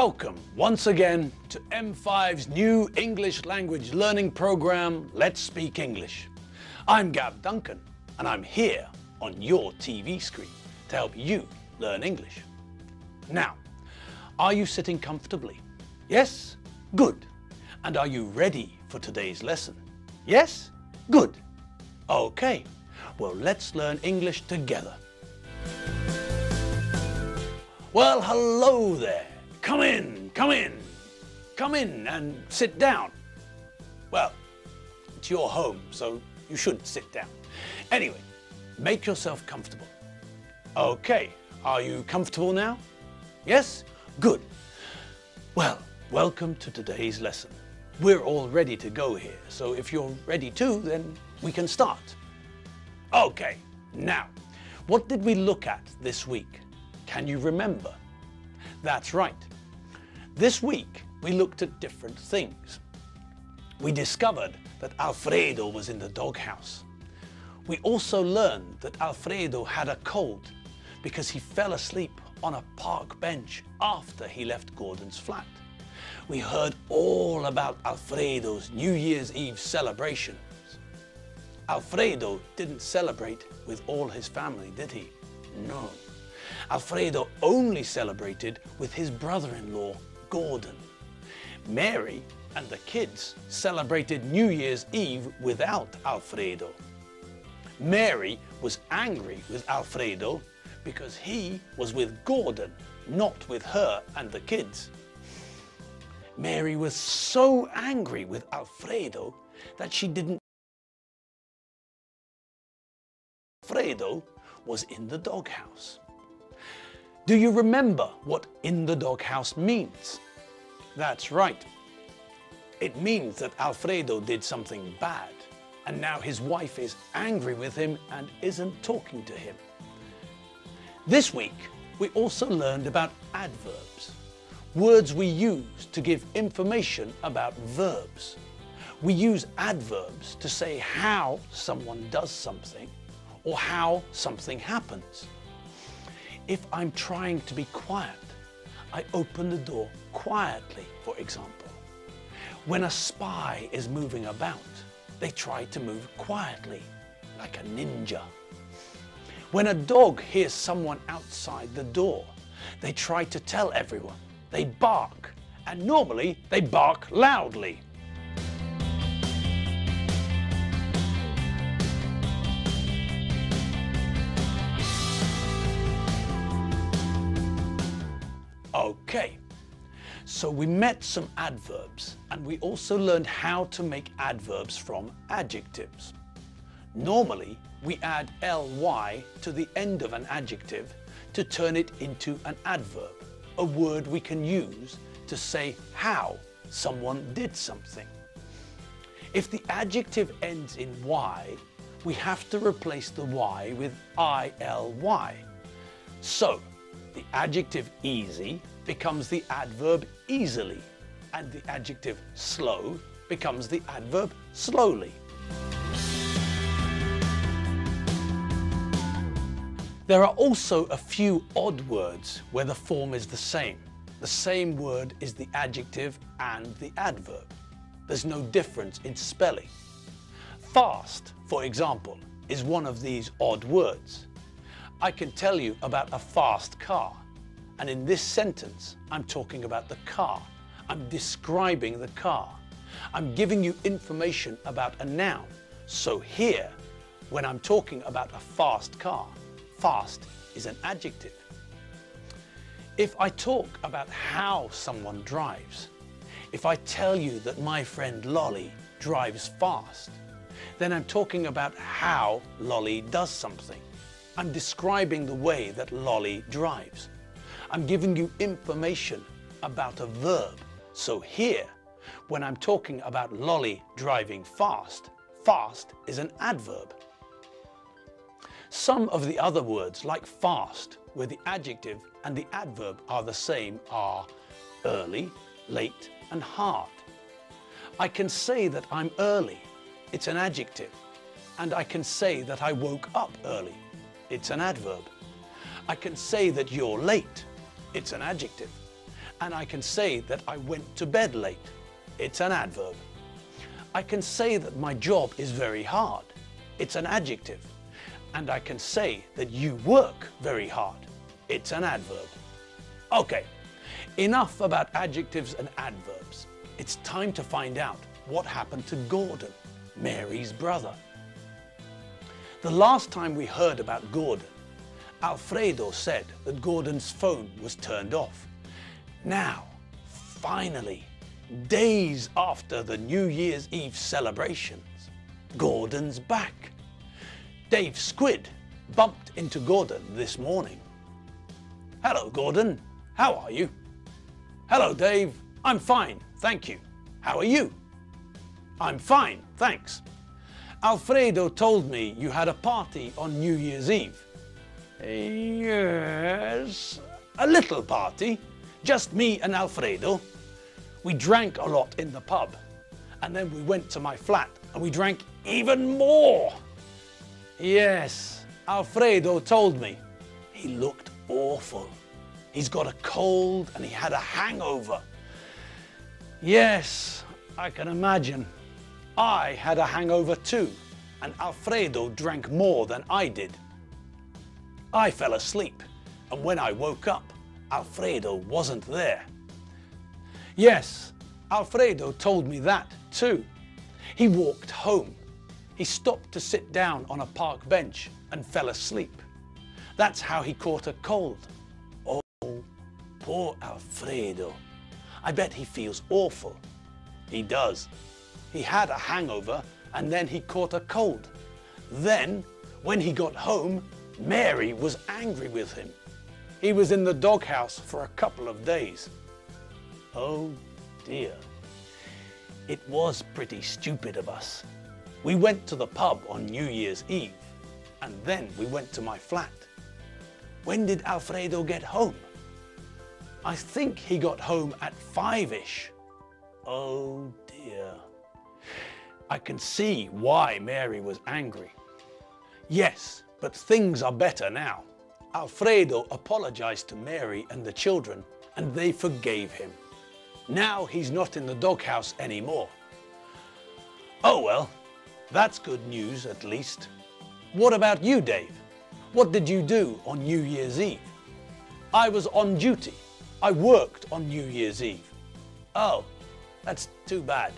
Welcome once again to M5's new English language learning program, Let's Speak English. I'm Gav Duncan and I'm here on your TV screen to help you learn English. Now, are you sitting comfortably? Yes? Good. And are you ready for today's lesson? Yes? Good. Okay, well, let's learn English together. Well, hello there. Come in, come in. Come in and sit down. Well, it's your home, so you should sit down. Anyway, make yourself comfortable. Okay, are you comfortable now? Yes? Good. Well, welcome to today's lesson. We're all ready to go here, so if you're ready too, then we can start. Okay, now, what did we look at this week? Can you remember? That's right. This week, we looked at different things. We discovered that Alfredo was in the doghouse. We also learned that Alfredo had a cold because he fell asleep on a park bench after he left Gordon's flat. We heard all about Alfredo's New Year's Eve celebrations. Alfredo didn't celebrate with all his family, did he? No. Alfredo only celebrated with his brother-in-law, Gordon. Mary and the kids celebrated New Year's Eve without Alfredo. Mary was angry with Alfredo because he was with Gordon, not with her and the kids. Mary was so angry with Alfredo that she didn't. Alfredo was in the doghouse. Do you remember what in the doghouse means? That's right. It means that Alfredo did something bad and now his wife is angry with him and isn't talking to him. This week, we also learned about adverbs, words we use to give information about verbs. We use adverbs to say how someone does something or how something happens. If I'm trying to be quiet, I open the door quietly, for example. When a spy is moving about, they try to move quietly, like a ninja. When a dog hears someone outside the door, they try to tell everyone. They bark, and normally they bark loudly. Okay, so we met some adverbs and we also learned how to make adverbs from adjectives. Normally, we add ly to the end of an adjective to turn it into an adverb, a word we can use to say how someone did something. If the adjective ends in y, we have to replace the y with ily. So, the adjective easy becomes the adverb easily, and the adjective slow becomes the adverb slowly. There are also a few odd words where the form is the same. The same word is the adjective and the adverb. There's no difference in spelling. Fast, for example, is one of these odd words. I can tell you about a fast car, and in this sentence, I'm talking about the car. I'm describing the car. I'm giving you information about a noun. So here, when I'm talking about a fast car, fast is an adjective. If I talk about how someone drives, if I tell you that my friend Lolly drives fast, then I'm talking about how Lolly does something. I'm describing the way that Lolly drives. I'm giving you information about a verb. So here, when I'm talking about Lolly driving fast, fast is an adverb. Some of the other words, like fast, where the adjective and the adverb are the same, are early, late, and hard. I can say that I'm early. It's an adjective. And I can say that I woke up early. It's an adverb. I can say that you're late. It's an adjective. And I can say that I went to bed late. It's an adverb. I can say that my job is very hard. It's an adjective. And I can say that you work very hard. It's an adverb. Okay, enough about adjectives and adverbs. It's time to find out what happened to Gordon, Mary's brother. The last time we heard about Gordon, Alfredo said that Gordon's phone was turned off. Now, finally, days after the New Year's Eve celebrations, Gordon's back. Dave Squid bumped into Gordon this morning. Hello, Gordon. How are you? Hello, Dave. I'm fine, thank you. How are you? I'm fine, thanks. Alfredo told me you had a party on New Year's Eve. Yes, a little party. Just me and Alfredo. We drank a lot in the pub, and then we went to my flat and we drank even more. Yes, Alfredo told me. He looked awful. He's got a cold and he had a hangover. Yes, I can imagine. I had a hangover too, and Alfredo drank more than I did. I fell asleep, and when I woke up, Alfredo wasn't there. Yes, Alfredo told me that too. He walked home. He stopped to sit down on a park bench and fell asleep. That's how he caught a cold. Oh, poor Alfredo. I bet he feels awful. He does. He had a hangover and then he caught a cold. Then, when he got home, Mary was angry with him. He was in the doghouse for a couple of days. Oh dear. It was pretty stupid of us. We went to the pub on New Year's Eve, and then we went to my flat. When did Alfredo get home? I think he got home at 5-ish. Oh dear. I can see why Mary was angry. Yes, but things are better now. Alfredo apologized to Mary and the children, and they forgave him. Now he's not in the doghouse anymore. Oh well, that's good news at least. What about you, Dave? What did you do on New Year's Eve? I was on duty. I worked on New Year's Eve. Oh, that's too bad.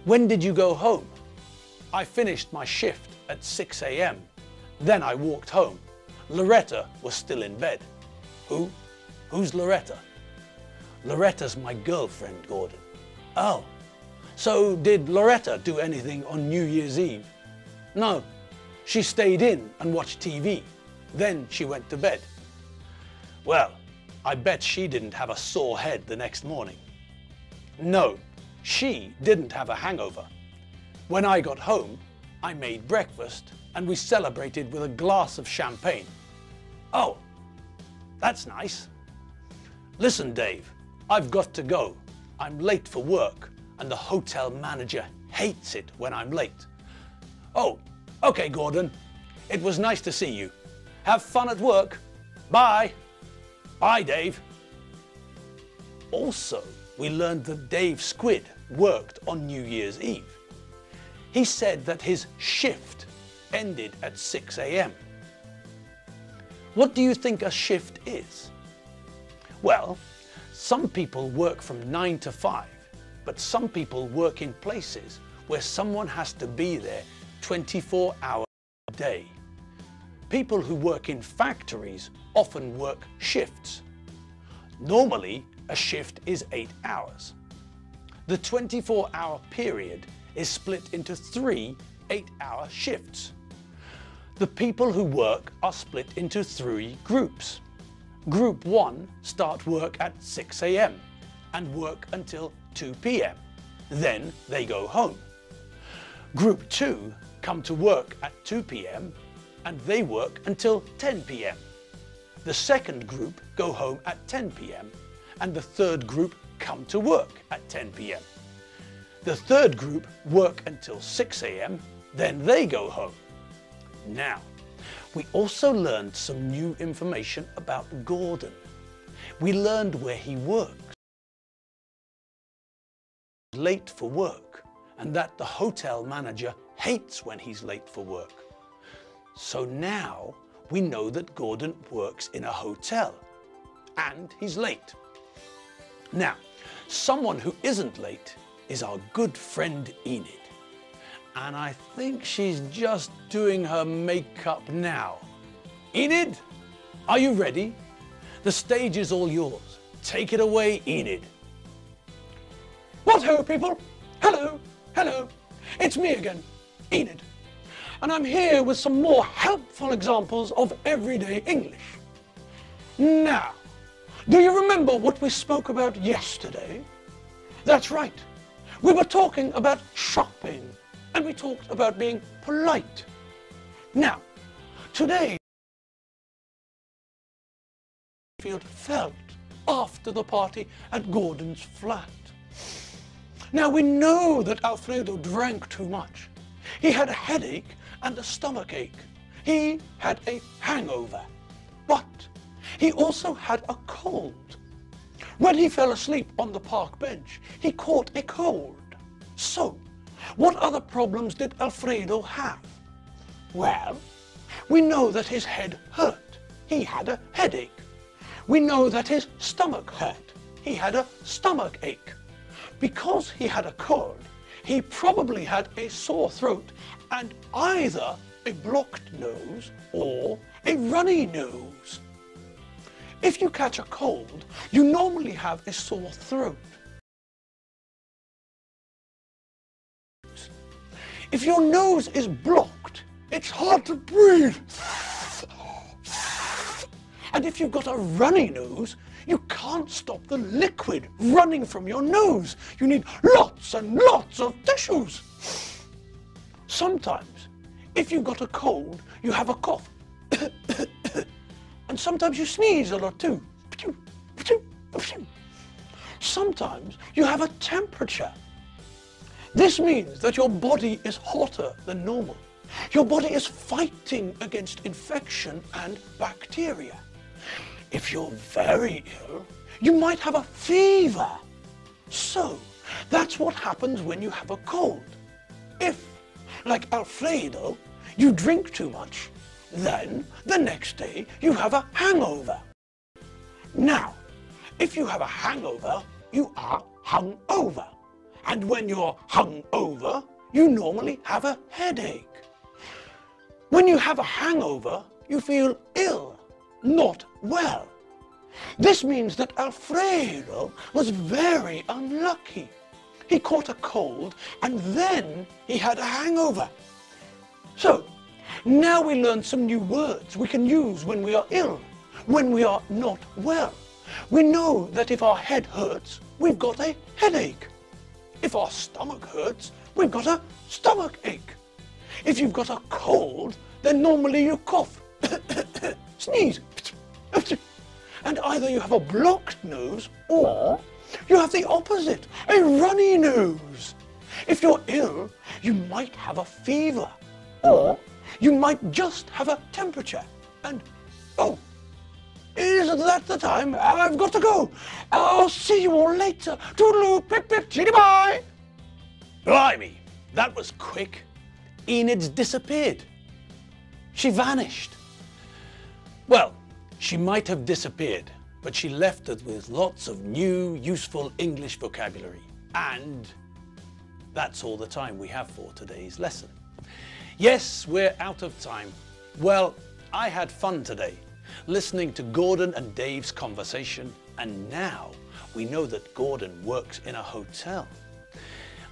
When did you go home? I finished my shift at 6 a.m. Then I walked home. Loretta was still in bed. Who? Who's Loretta? Loretta's my girlfriend, Gordon. Oh, so did Loretta do anything on New Year's Eve? No, she stayed in and watched TV. Then she went to bed. Well, I bet she didn't have a sore head the next morning. No, she didn't have a hangover. When I got home, I made breakfast and we celebrated with a glass of champagne. Oh, that's nice. Listen, Dave, I've got to go. I'm late for work and the hotel manager hates it when I'm late. Oh, okay, Gordon. It was nice to see you. Have fun at work. Bye. Bye, Dave. Also, we learned that Dave Squid worked on New Year's Eve. He said that his shift ended at 6 a.m. What do you think a shift is? Well, some people work from 9 to 5, but some people work in places where someone has to be there 24 hours a day. People who work in factories often work shifts. Normally, a shift is 8 hours. The 24-hour period is split into 3 8-hour shifts. The people who work are split into 3 groups. Group 1 start work at 6 a.m. and work until 2 p.m. Then they go home. Group 2 come to work at 2 p.m. and they work until 10 p.m. The second group go home at 10 p.m. and the third group come to work at 10 p.m. The third group work until 6 a.m. then they go home. Now, we also learned some new information about Gordon. We learned where he works. late for work and that the hotel manager hates when he's late for work. So now we know that Gordon works in a hotel and he's late. Now, someone who isn't late is our good friend Enid. And I think she's just doing her makeup now. Enid, are you ready? The stage is all yours. Take it away, Enid. What ho, people? Hello, hello. It's me again, Enid. And I'm here with some more helpful examples of everyday English. Now, do you remember what we spoke about yesterday? That's right. We were talking about shopping, and we talked about being polite. Now, today, felt after the party at Gordon's flat. Now, we know that Alfredo drank too much. He had a headache and a stomachache. He had a hangover. But he also had a cold. When he fell asleep on the park bench, he caught a cold. So, what other problems did Alfredo have? Well, we know that his head hurt. He had a headache. We know that his stomach hurt. He had a stomach ache. Because he had a cold, he probably had a sore throat and either a blocked nose or a runny nose. If you catch a cold, you normally have a sore throat. If your nose is blocked, it's hard to breathe. And if you've got a runny nose, you can't stop the liquid running from your nose. You need lots and lots of tissues. Sometimes, if you've got a cold, you have a cough. And sometimes you sneeze a lot too. Sometimes you have a temperature. This means that your body is hotter than normal. Your body is fighting against infection and bacteria. If you're very ill, you might have a fever. So, that's what happens when you have a cold. If, like Alfredo, you drink too much, then the next day you have a hangover. Now, if you have a hangover, you are hungover. And when you're hungover, you normally have a headache. When you have a hangover, you feel ill, not well. This means that Alfredo was very unlucky. He caught a cold and then he had a hangover. So, now we learned some new words we can use when we are ill, when we are not well. We know that if our head hurts, we've got a headache. If our stomach hurts, we've got a stomach ache. If you've got a cold, then normally you cough, sneeze, and either you have a blocked nose or you have the opposite, a runny nose. If you're ill, you might have a fever or you might just have a temperature. And, oh, isn't that the time? I've got to go. I'll see you all later. Toodaloo, pip pip, chitty bye. Blimey, that was quick. Enid's disappeared. She vanished. Well, she might have disappeared, but she left us with lots of new, useful English vocabulary. And that's all the time we have for today's lesson. Yes, we're out of time. Well, I had fun today, listening to Gordon and Dave's conversation, and now we know that Gordon works in a hotel.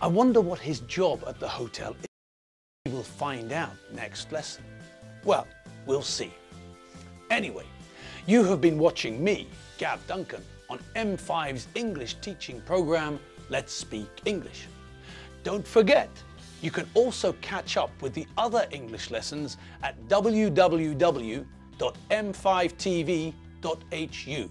I wonder what his job at the hotel is. We will find out next lesson. Well, we'll see. Anyway, you have been watching me, Gav Duncan, on M5's English teaching program, Let's Speak English. Don't forget, you can also catch up with the other English lessons at www.m5tv.hu.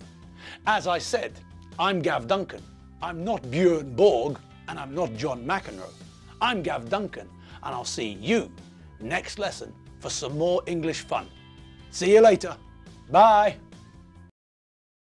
As I said, I'm Gav Duncan. I'm not Björn Borg and I'm not John McEnroe. I'm Gav Duncan and I'll see you next lesson for some more English fun. See you later. Bye.